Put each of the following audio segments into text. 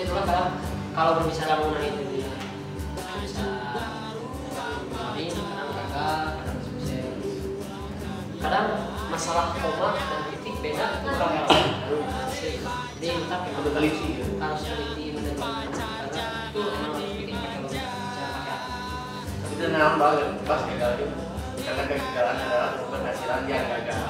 seperti itulah kalau berbicara mengenai itu dia bisa kemarin kadang gagal, kadang sukses, kadang masalah koma dan titik beda itu kalau jadi kita Betul teliti gitu. harus teliti benar-benar karena itu emang harus bikin pakai logika cara pakai hati. Tapi tenang banget pas gagal itu. Karena kegagalan adalah keberhasilan yang gagal.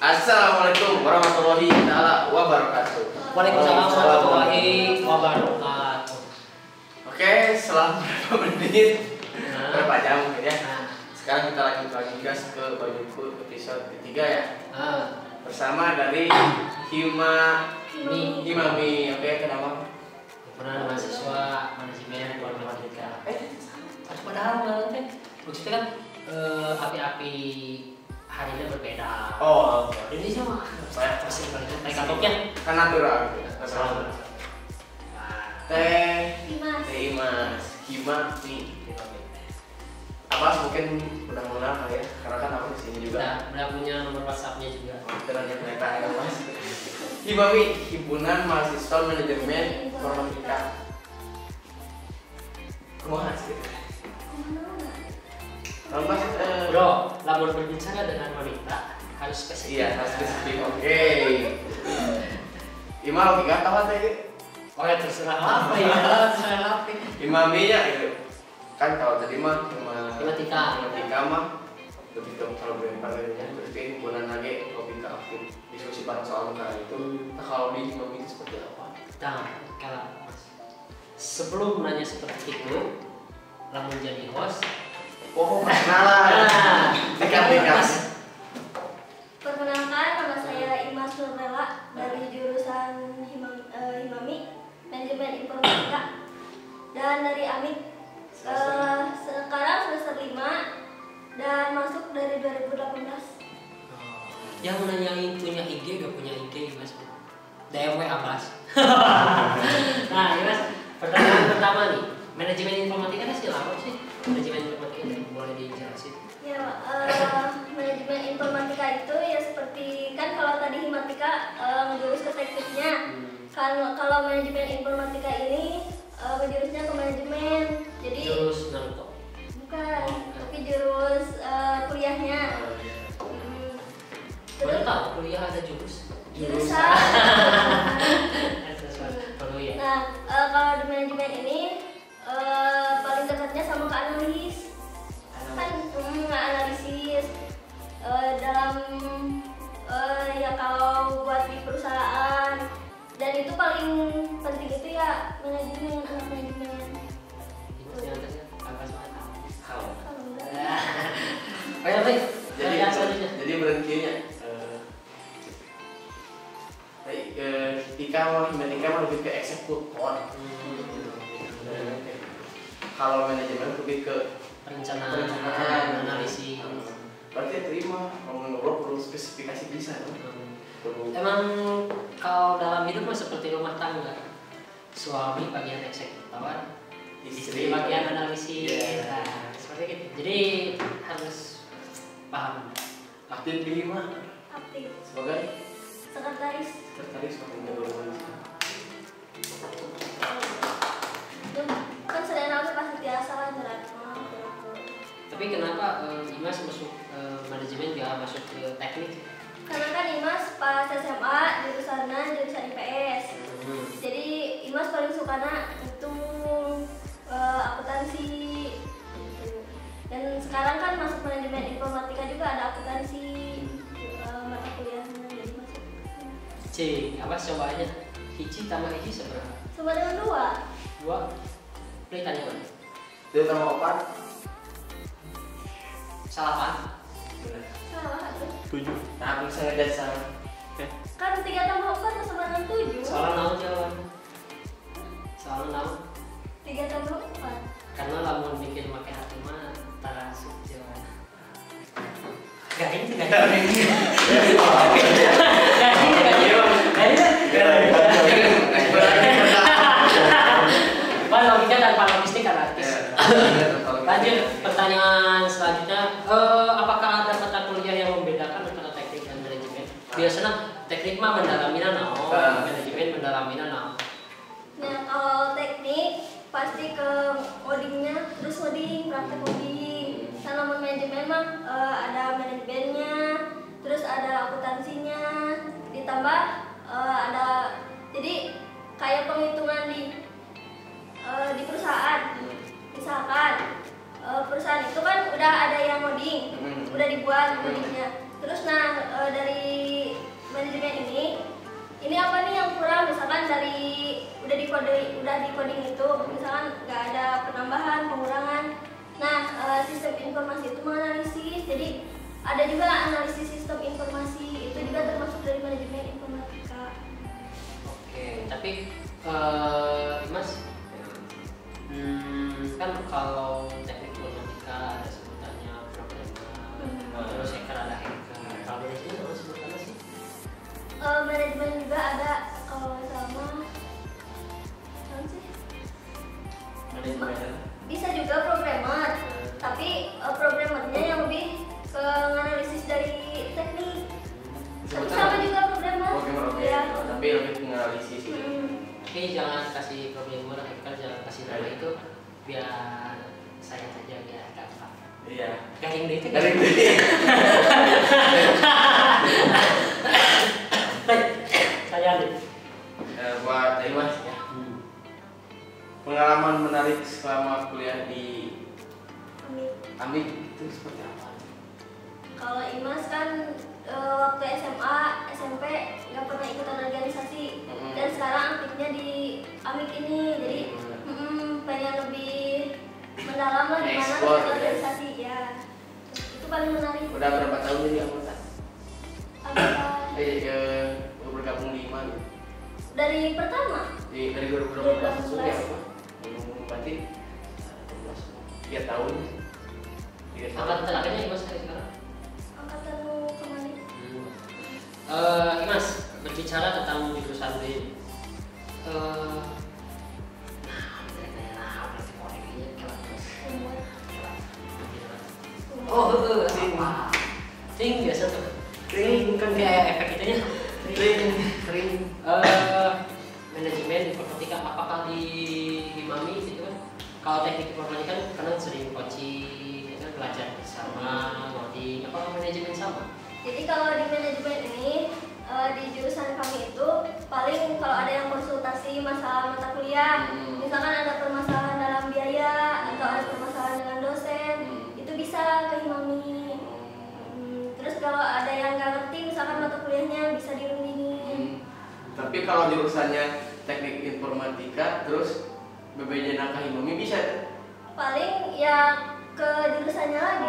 Assalamualaikum warahmatullahi wabarakatuh. Waalaikumsalam warahmatullahi wabarakatuh. Oke, setelah beberapa menit, berapa jam mungkin ya. Sekarang kita lanjut lagi gas ke bajuku episode ketiga ya. Bersama dari Himami. Oke, kenapa? Pernah mahasiswa manajemen informatika. Padahal teh maksudnya kan api-api harinya berbeda. Oh, ini sama persis balik katoknya kan natural gitu. Natural. Imas, Himami. Apa mungkin udah mengenal kali ya? Karena kan aku di sini juga. Udah punya nomor WhatsApp-nya juga. Kita nanya mereka ya Mas. Himami, Himpunan Mahasiswa Manajemen Informatika. Kumaha sih? Mas, bro, lamun berbicara dengan wanita harus spesifik. iya, harus spesifik. Oke. Ima logika tahu tadi? Oh ya terserah apa ya, terserah apa. Himaminya itu. Kan kalau tadi mah Informatika mah lebih ke kalau berempat-empatnya berarti himpunan lagi lebih ke aktif diskusi bareng soal negara itu. Nah, kalau di Himami itu seperti apa? Nah, kalau sebelum nanya seperti itu, lamun jadi host. Oh, kenalan. Dekat. Perkenalkan, nama saya Imas Nurlela dari jurusan Himami, Manajemen Informatika, dan dari AMIK. Sekarang semester 5 dan masuk dari 2018. Yang nanyain punya IG gak punya IG Mas? DMW Abbas. Nah, ya Mas, pertanyaan pertama nih, manajemen informatika itu sih apa sih? Manajemen informatika ini boleh dijelasin? Ya, manajemen informatika itu ya seperti kan kalau tadi Himatika menjurus ke tekniknya. Kalau manajemen informatika ini menjurusnya ke manajemen. Jadi jurus Naruto. bukan, tapi jurus kuliahnya. Baru tahu kuliah ada jurusan. Nah, kalau di manajemen ini paling dekatnya sama ke analis. Kan analisis dalam ya kalau buat di perusahaan, dan itu paling penting itu ya manajemen, anak manajemen. Oh ya baik. Jadi berhentinya Himatika mah lebih ke eksekutor. Kalau manajemen lebih ke perencanaan, analisis. Berarti terima ngomong ngobrol perlu spesifikasi bisa kan? Emang kalau dalam hidup mah seperti rumah tangga, suami bagian eksekutor, istri bagian analisis. Nah, seperti itu. Jadi harus paham. Aktif di mana? Aktif Sebagai sekretaris. sekretaris pemerintah organisasi. Kan sering aku pasti biasa kan berat. Tapi kenapa Imas masuk manajemen gak masuk ke teknik? Karena kan Imas pas SMA jurusan IPS. Jadi Imas paling sukanya itu akuntansi. Dan sekarang kan masuk manajemen informatika juga ada akuntansi mata kuliahnya, jadi masuk. Apa cobanya? Hiji tambah hiji seberapa? Sama dengan 2. Pilih tanya mana? Dia tambah 4. Salah apa? Benar. Salah ada. 7. Nah, bisa ngejat salah. Kan 3 tambah 4 sama dengan 7. Soalnya naon jawaban? Soalnya naon? 3 tambah 4. Karena lamun bikin pakai hati Garing itu garing. Pak logika tanpa logistik kan artis. Lanjut pertanyaan selanjutnya, apakah ada mata kuliah yang membedakan antara teknik dan manajemen? Biasanya teknik mah mendalami manajemen mendalami Nah, kalau teknik pasti ke codingnya, terus coding, praktek coding. Kalau manajemen mah ada manajemennya, terus ada akuntansinya, ditambah ada jadi kayak penghitungan di perusahaan. Misalkan perusahaan itu kan udah ada yang coding, udah dibuat codingnya. Terus dari manajemen ini apa nih yang kurang? Misalkan dari udah di coding itu, misalkan nggak ada penambahan, pengurangan. Nah, sistem informasi itu menganalisis. Jadi ada juga analisis sistem informasi, itu juga termasuk dari manajemen informatika. Oke, tapi Mas, kan kalau teknik informatika ada sebutannya programmer, terus hacker ada hacker. Kalau manajemen apa sebutannya sih? Manajemen juga ada, kalau sama sih bisa juga programmer, tapi programmernya yang lebih ke analisis dari teknik. Tapi sama juga programmer. Ya. Tapi lebih menganalisis. Oke, jangan kasih programmer, hacker, jangan kasih nama itu, biar saya saja biar gampang. Iya. Garing deh itu. Garing deh. Saya nih. Buat Mas ya. Pengalaman menarik selama kuliah di Amik itu seperti apa? Kalau Imas kan waktu SMA, SMP nggak pernah ikutan organisasi, dan sekarang aktifnya di Amik ini, jadi pengen lebih mendalam lah gimana organisasi ya. Itu paling menarik. Udah berapa tahun jadi anggota? Bergabung di mana? Dari pertama. Dari 2012 sudah apa? Berarti 3 tahun. Angkatan terakhirnya Imas sekarang? Angkatan kemarin. Imas, berbicara tentang jurusan B. Ting biasa tuh. Ting kan kayak efek itunya. Kering. Manajemen informatika apakah di Mami gitu kan? Kalau teknik informatika kan karena sering coaching, kan belajar bersama, coding. Apakah manajemen sama? Jadi kalau di manajemen ini di jurusan kami itu paling kalau ada yang konsultasi masalah mata kuliah, misalkan ada permasalahan dalam biaya atau ada permasalahan dengan dosen, itu bisa ke Himami. Terus kalau ada yang nggak ngerti misalkan mata kuliahnya bisa dirundingin. Tapi kalau jurusannya teknik informatika terus BPJS ke Himami bisa kan? Paling ya ke jurusannya lagi.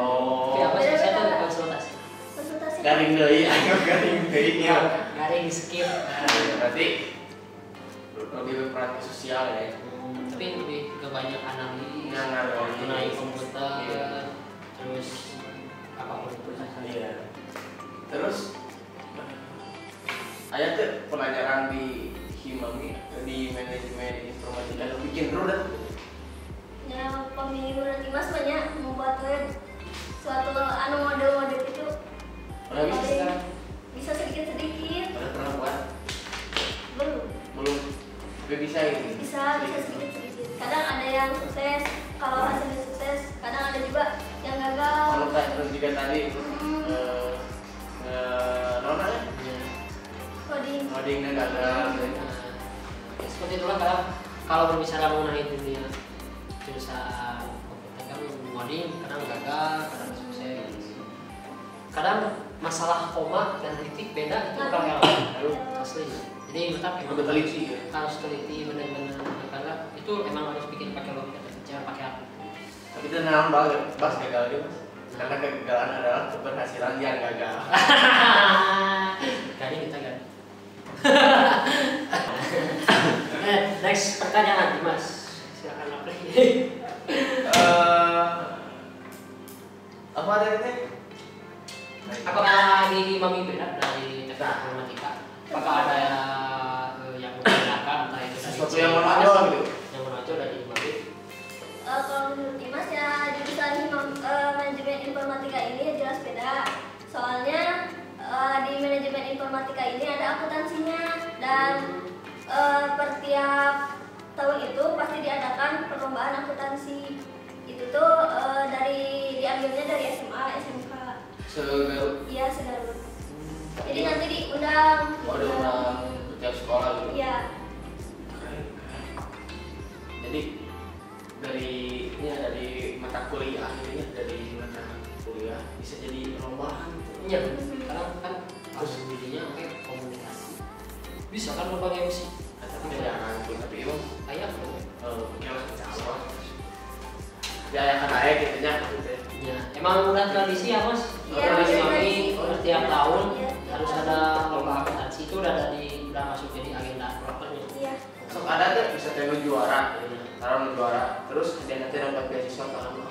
Apa sih saya tuh konsultasi? Konsultasi. Garing deui, garing deui ya. Garing skip. Berarti lebih berperan sosial ya. Tapi lebih ke banyak analis, mengenai komputer, terus apapun itu. Iya. Terus ayah tuh pelajaran di Himami di manajemen informatika lo bikin dulu dah. Ya pemilih nanti Mas banyak membuat web suatu model-model itu. Udah bisa sekarang? Bisa sedikit-sedikit. Udah pernah buat? Belum. Tapi bisa ini. Bisa sedikit-sedikit. Kadang ada yang sukses, kalau hasilnya sukses, kadang ada juga yang gagal. Kalau terus juga tadi coding dan gagal. Seperti itulah kalau berbicara mengenai dunia jurusan komputer kan coding kadang gagal, kadang sukses. Kadang masalah koma dan titik beda itu kalau asli. Jadi tetap emang harus teliti benar-benar karena itu emang harus bikin pakai logika, jangan pakai hati. Tapi itu namanya bahas gagal dia Mas. Karena kegagalan adalah keberhasilan yang gagal. Kali kita kan. Next pertanyaan Dimas, silakan apply. Apa tadi teh? Apakah di Mami beda dari teknik informatika? Apakah ada yang membedakan entah itu dari sesuatu yang menonjol gitu? Yang menonjol dari Mami? Kalau menurut Imas ya jurusan manajemen informatika ini ya jelas beda. Soalnya di manajemen informatika ini ada akuntansinya dan per tiap tahun itu pasti diadakan perlombaan akuntansi. Itu tuh diambilnya dari SMA, SMK. Segarut. Iya, segarut. Jadi nanti diundang. Oh, diundang setiap sekolah gitu. Iya. Jadi dari mata kuliah ini dari mata kuliah bisa jadi perlombaan. Iya, karena kan harus jadinya kayak komunikasi. Bisa kan berbagai MC. Tapi jangan tapi emang Kayak gimana cara? Ya kan aja gitu nya. ya, emang udah tradisi ya Mas? Iya, Tradisi udah Mami tradisi. setiap tahun Iya, harus ada lomba akuntansi, itu udah masuk jadi agenda propernya. Iya. Sok ada tuh bisa tengok juara, taruh juara, terus nanti dapat beasiswa kalau ada.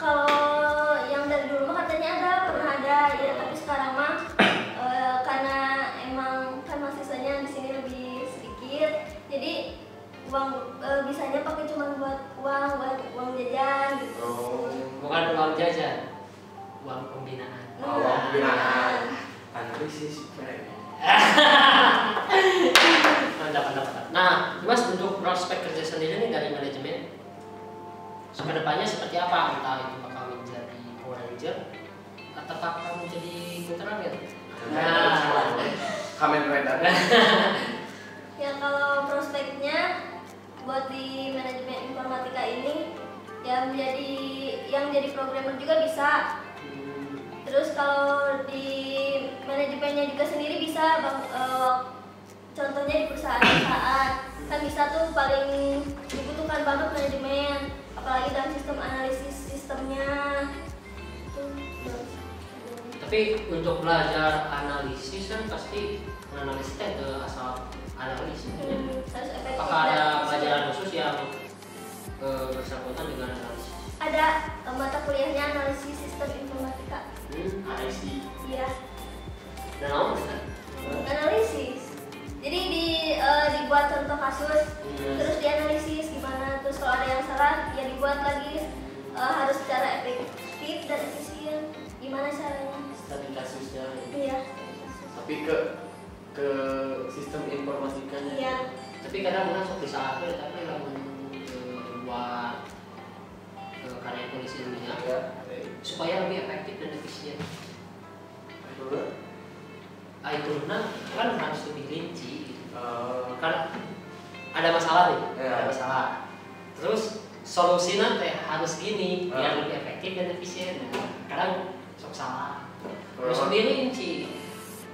Kalau yang dari dulu mah katanya pernah ada ya, tapi sekarang mah karena emang kan mahasiswanya di sini lebih sedikit, jadi uang bisanya pakai cuma buat uang jajan gitu. Bukan uang jajan, uang pembinaan. Uang pembinaan. Analisis Mantap. Nah, Mas untuk prospek kerja sendiri nih dari manajemen, kedepannya seperti apa? Entah itu bakal menjadi Power Ranger atau bakal menjadi veteran? Nah, Kamen Rider. Ya kalau prospeknya buat di manajemen informatika ini yang jadi programmer juga bisa. Terus kalau di manajemennya juga sendiri bisa, contohnya di perusahaan kan bisa tuh, paling dibutuhkan banget manajemen, apalagi dalam sistem analisis sistemnya. tapi untuk belajar analisis kan pasti menganalisis itu asal analisis. Harus efektif. Apakah ada dan pelajaran khusus yang bersangkutan dengan analisis? ada mata kuliahnya analisis sistem informatika. IC. Iya. Dan apa kan? Analisis. Jadi dibuat contoh kasus, terus dianalisis gimana, terus kalau ada yang salah ya dibuat lagi, harus secara efektif dan efisien. Gimana caranya? Studi kasusnya. Iya. Tapi ke sistem informatikanya. Iya. Tapi kadang orang sok bisa apa, tapi lamun buat karya tulis ilmiah Ya. supaya lebih efektif dan efisien. Betul. Itu kan harus lebih rinci. Kan ada masalah nih, ada masalah. Terus solusinya harus gini biar lebih efektif dan efisien. Kadang sok salah. Terus lebih rinci.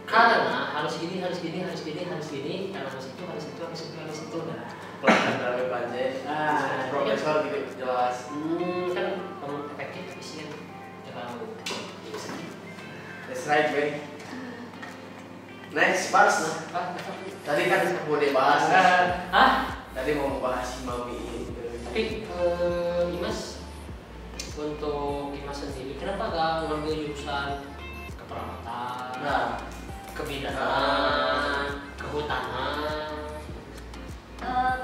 Karena harus gini, harus gini, harus gini, harus gini, karena harus itu, harus itu, harus itu, harus itu. Pelatihan dari Panjai. Profesor gitu jelas. Kan efektif, efisien. Kalau That's right, man. Next, Pars. Tadi kan mau dibahas. Tadi mau membahas si Mami ini. Tapi Imas, untuk Imas sendiri, kenapa gak ngambil jurusan keperawatan, kebidanan, kehutanan?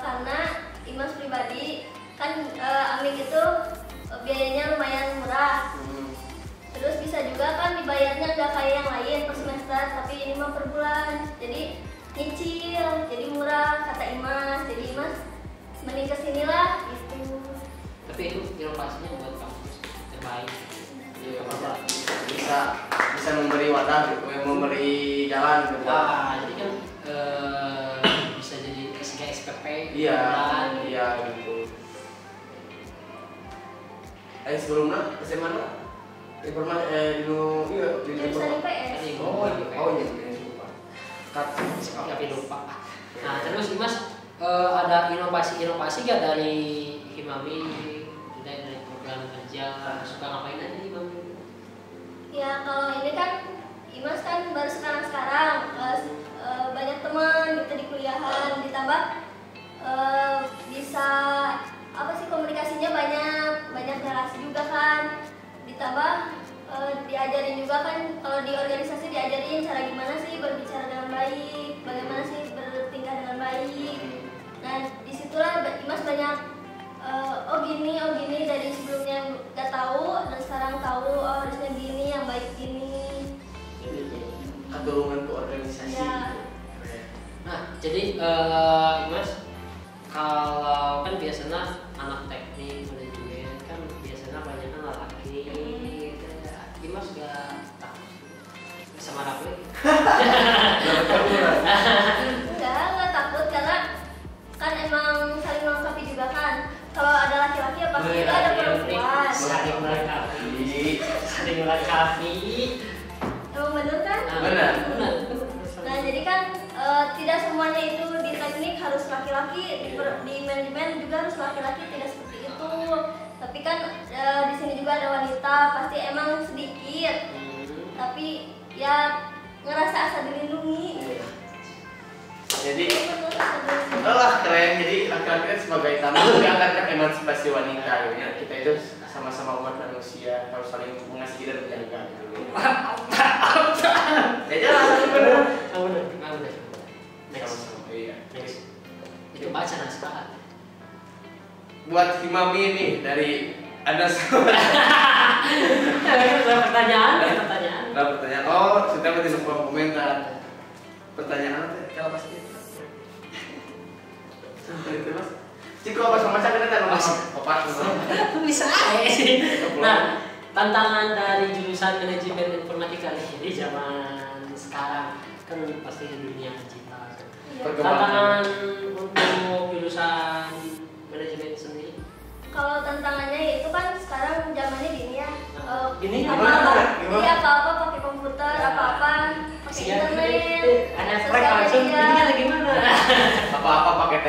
Karena Imas pribadi kan Amik itu biayanya lumayan murah. Terus bisa juga kan dibayarnya nggak kayak yang lain per semester, tapi ini mah per bulan. Jadi nyicil, jadi murah kata Imas. Jadi Imas mending kesinilah gitu. Tapi itu inovasinya buat kampus terbaik. Iya, bisa memberi wadah gitu, memberi jalan gitu. Jadi kan bisa jadi S3 SPP. Iya gitu. Sebelumnya SMA lah. Informasi di Jurusan IPS. Tapi lupa. Nah terus Mas ada inovasi gak dari Himami dari program kerja, suka ngapain aja Himami? Ya kalau ini kan Imas kan baru sekarang banyak teman gitu di kuliahan, ditambah bisa komunikasinya banyak relasi juga kan, ditambah diajarin juga kan diajarin cara gimana sih berbicara dengan baik, bagaimana sih bertingkah dengan baik. Nah disitulah Imas banyak oh gini dari sebelumnya nggak tahu dan sekarang tahu oh harusnya gini yang baik gini. Jadi keturunan ke organisasi. Ya. Nah jadi Mas kalau kan biasanya anak teknik manajemen kan biasanya banyak kan laki. Mas gak takut sama aku lagi? Enggak takut karena kan emang saling melengkapi juga kan. Kalau ada laki-laki apa kita ada perempuan. Saling melengkapi. Emang bener kan? Benar. Nah jadi kan tidak semuanya itu di teknik harus laki-laki, di manajemen juga harus laki-laki, tidak seperti itu. Tapi kan di sini juga ada wanita, pasti emang sedikit. Tapi ya ngerasa asa dilindungi. Jadi keren. Jadi laki-laki kan sebagai tamu diangkat emansipasi wanita ya. Kita itu sama-sama umat manusia harus saling mengasihi dan menjaga gitu. Ya jelas benar. Benar. Sama-sama. Iya. Itu baca naskah. Buat Himami ini dari Anda semua. Pertanyaan. Oh, sudah berarti sebuah komentar. Pertanyaan apa? Kalau pasti. Sampai itu Mas. Jika apa sama saya kan Mas. Opat. Bisa sih. Nah, tantangan dari jurusan manajemen informatika di zaman sekarang kan pasti dunia digital. Tantangan untuk jurusan manajemen sendiri. Kalau tantangannya itu kan sekarang zamannya gini ya. Gini apa-apa pakai komputer, apa-apa pakai internet. Ada langsung ini gimana? Apa-apa pakai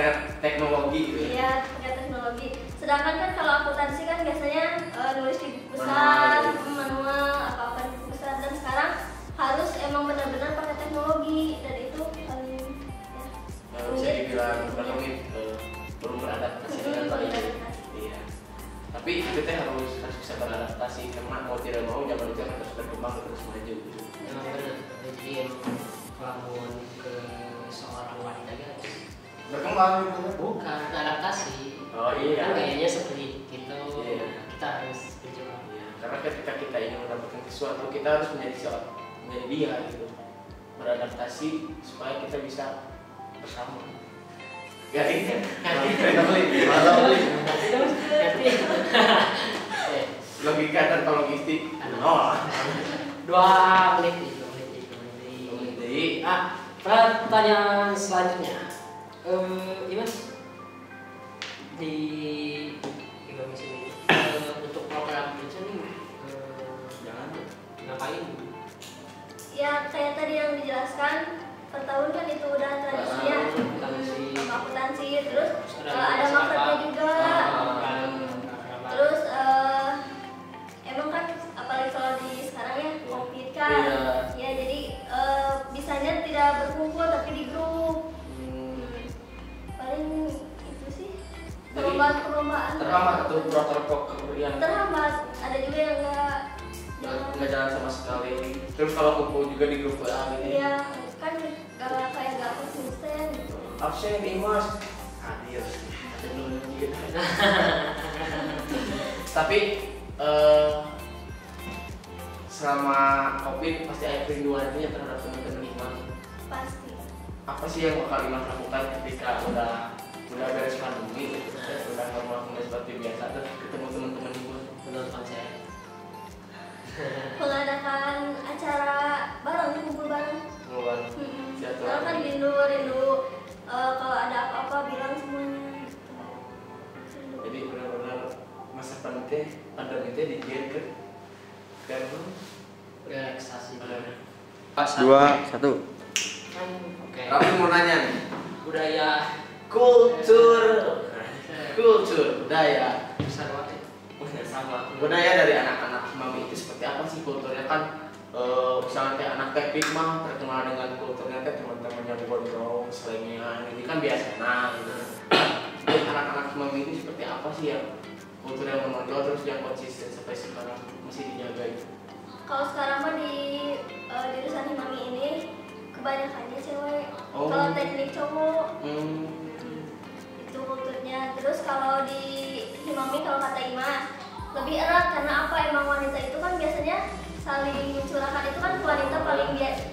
teknologi gitu. Iya, pakai teknologi. Sedangkan kan kalau akuntansi kan biasanya nulis di buku besar, manual, apa-apa di buku besar, dan sekarang harus emang benar-benar pakai teknologi dan itu paling bisa dibilang rumit, belum beradaptasi dengan baik. Iya. Tapi kita harus bisa beradaptasi karena mau tidak mau zaman itu harus berkembang terus maju. Memang benar. Jadi kalau ke seorang wanita kan Berkembang gitu. bukan adaptasi. Oh iya. Kan kayaknya seperti gitu. Iya. Kita harus berjuang. Iya. Karena ketika kita ingin mendapatkan sesuatu kita harus menjadi dia gitu. Beradaptasi supaya kita bisa bersama. Ngerti? Logika tanpa logistik. Oh. 2 menit. Pertanyaan selanjutnya. Imas di Indonesia ini untuk program kerja nih jangan ngapain? Ya kayak tadi yang dijelaskan per tahun kan itu udah tradisinya akuntansi, terus ada marketnya juga. Terus emang kan apalagi kalau di sekarang ya COVID kan, ya jadi bisanya tidak berkumpul tapi di grup. Paling itu sih perlombaan. Terhambat atau protokol kemudian? Terhambat. Ada juga yang nggak jalan sama sekali. Terus kalau kumpul juga di grup WA gitu. Iya, kan kayak gak konsisten gitu. Absen Imas. Hadir. Tapi selama COVID pasti ada kerinduannya terhadap teman-teman Imas. Pasti. Apa sih yang bakal Imas lakukan ketika udah beres pandemi, udah normal seperti biasa, terus ketemu teman-teman Imas? Menonton saya. Mengadakan acara bareng, kumpul bareng. Karena kan rindu kalau ada apa-apa bilang semuanya. Jadi benar-benar masa pandemi itu dibiarkan karena Relaksasi. 2, 1. Oke. Kami mau nanya nih, Budaya kultur budaya sama. budaya dari anak-anak Mami itu seperti apa sih kulturnya kan? Misalnya kayak anak teknik mah terkenal dengan kulturnya kan teman-temannya gondrong, selengean, ini kan biasa. Nah, jadi anak-anak Mami ini seperti apa sih yang kultur yang menonjol terus yang konsisten sampai sekarang masih dijaga itu? Kalau sekarang mah di jurusan Himami ini kebanyakannya cewek. Oh. Kalau teknik cowok Hmm. itu kulturnya. Terus kalau di Himami kalau kata Imas lebih erat karena apa? Emang wanita itu kan biasanya saling mencurahkan itu kan wanita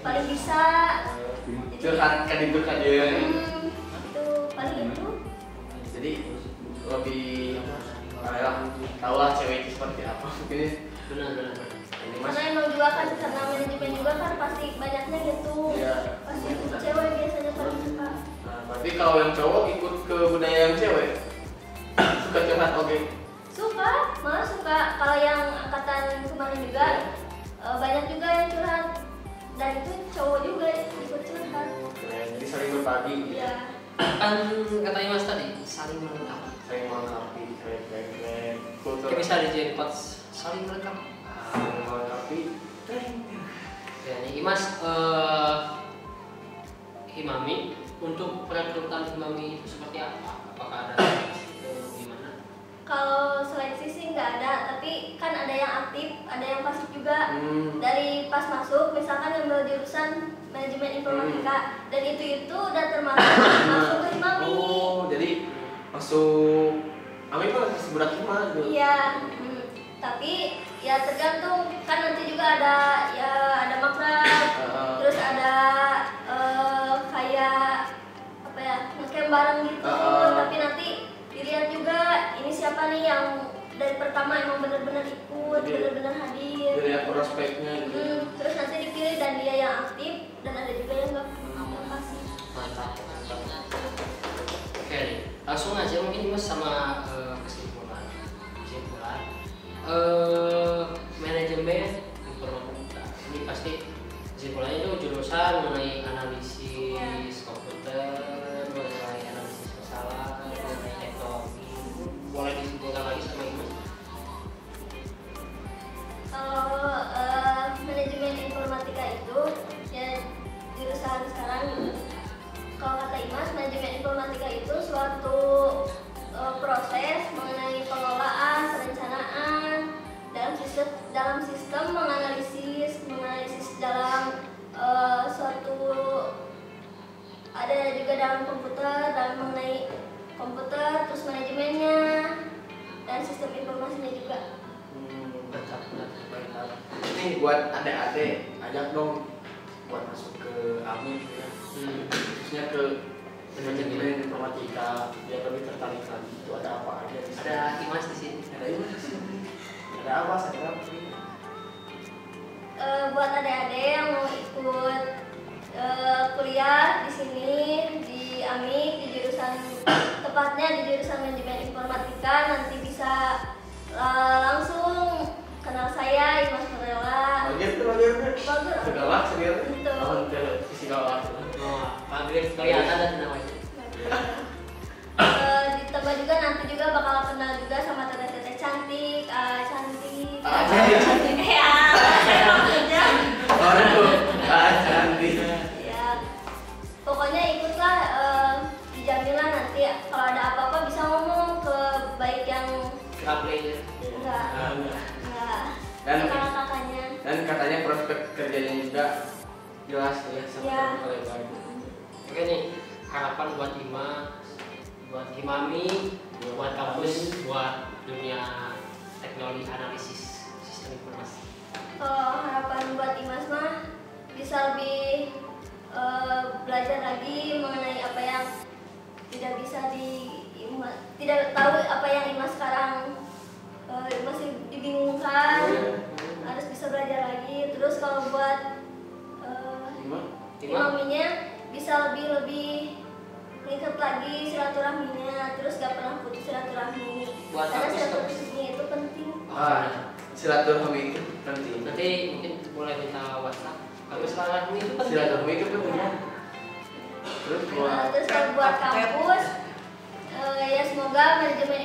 paling bisa. Curhatkan itu kan dia. Itu paling itu. Jadi lebih apa? Tahu lah cewek itu seperti apa mungkin. Benar. Ini Mas. Karena emang juga kan karena manajemen juga kan pasti banyaknya gitu. Iya. Pasti cewek biasanya paling suka. Nah, berarti kalau yang cowok ikut ke budaya yang cewek suka curhat oke. Suka, malah suka. Kalau yang angkatan kemarin juga banyak juga yang curhat dan itu cowok juga ikut curhat. Keren. Jadi saling berbagi. Iya. Kan kata Imas tadi saling melengkapi. Saling melengkapi. Keren. Kultur. Kita bisa dijadiin quotes saling melengkapi. Saling melengkapi. Ya, nih Imas Himami untuk perekrutan Himami itu seperti apa? Apakah ada gimana? Kalau seleksi sih nggak ada, tapi kan ada yang aktif, ada yang pasif juga. Dari pas masuk, misalkan ngambil jurusan manajemen informatika, dan itu udah termasuk masuk ke Himami. Oh, jadi masuk Ami kan masih budak hima gitu. Iya, tapi ya tergantung kan nanti juga ada makrab, terus ada kayak apa ya ngecamp bareng gitu, tapi nanti dilihat juga ini siapa nih yang dari pertama emang benar-benar ikut, Jadi, benar-benar hadir. Dilihat prospeknya gitu. Terus nanti dipilih dan dia yang aktif dan ada juga yang nggak pasif. Mantap. Oke nih, langsung aja mungkin Mas sama kesimpulan. Manajemen informatika ini pasti kesimpulannya itu jurusan mengenai analisis komputer, mengenai analisis masalah, mengenai teknologi. Boleh disimpulkan lagi sama Ibu? Kalau manajemen informatika itu ya jurusan sekarang gitu. Kalau kata Imas, manajemen informatika itu suatu proses mengenai pengelolaan, perencanaan dalam sistem menganalisis dalam suatu ada juga dalam komputer, dalam mengenai komputer, terus manajemennya dan sistem informasinya juga. Mantap. Ini buat adik-adik, ajak dong buat masuk ke Ami gitu ya. Khususnya ke manajemen informatika biar lebih tertarik lagi. Itu ada apa aja? Ada Imas di sini. Ada ini di sini. Ada apa saya Buat adik-adik yang mau ikut kuliah di sini di AMIK di jurusan tepatnya di jurusan manajemen informatika nanti bisa langsung kenal saya Imas Nurella. Bagus. Segala sendiri. Betul. Tahun ke visi galak. Panggil kelihatan dan namanya. Ditambah juga nanti juga bakal kenal juga sama teteh-teteh cantik, cantik. Cantik. Ya, maksudnya. Waduh, cantik. Ya, pokoknya ikutlah dijamin lah nanti kalau ada apa-apa bisa ngomong ke baik yang enggak. Dan Kakak-kakaknya. dan katanya prospek kerjanya juga jelas ya Ya. sama lebar. Oke nih, harapan buat buat Himami, buat kampus, buat dunia teknologi analisis sistem informasi. Kalau harapan buat Imas mah bisa lebih belajar lagi mengenai apa yang tidak bisa tidak tahu apa yang Imas sekarang masih dibingungkan, harus bisa belajar lagi. Terus kalau buat Himaminya bisa lebih mengikat lagi silaturahminya, terus gak pernah putus silaturahmi. Buat Karena kampus, silaturahmi itu penting. Silaturahmi itu penting. Nanti mungkin boleh minta WhatsApp. Kalau silaturahmi itu penting. Silaturahmi itu penting. Terus Terus kalau buat kampus, ya semoga manajemen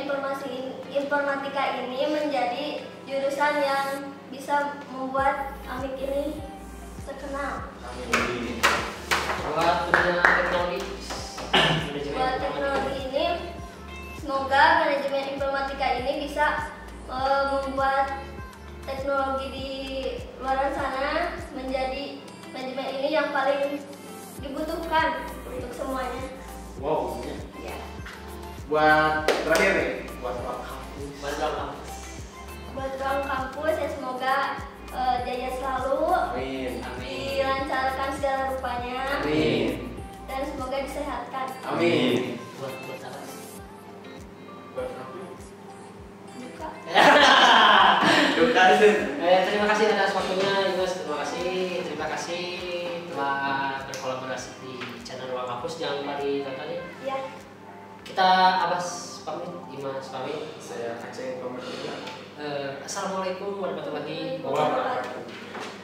informatika ini menjadi jurusan yang bisa membuat AMIK ini terkenal. Buat dunia teknologi. Buat teknologi ini, semoga manajemen informatika ini bisa membuat teknologi di luar sana menjadi manajemen ini yang paling dibutuhkan untuk semuanya. Wow. Ya. Buat terakhir nih, buat ruang kampus. Buat ruang kampus ya semoga jaya selalu, Amin. dilancarkan segala rupanya, Amin. dan semoga disehatkan. Amin. Buat apa? Buat apa? Buka. Duka sih. Terima kasih atas waktunya, Yunus. Terima kasih telah berkolaborasi di channel Ruang Kampus. Jangan lupa ditonton ya. Ya. Kita Abbas pamit, Dimas pamit. Saya Aceh pamit juga. Assalamualaikum warahmatullahi Wabarakatuh. wabarakatuh.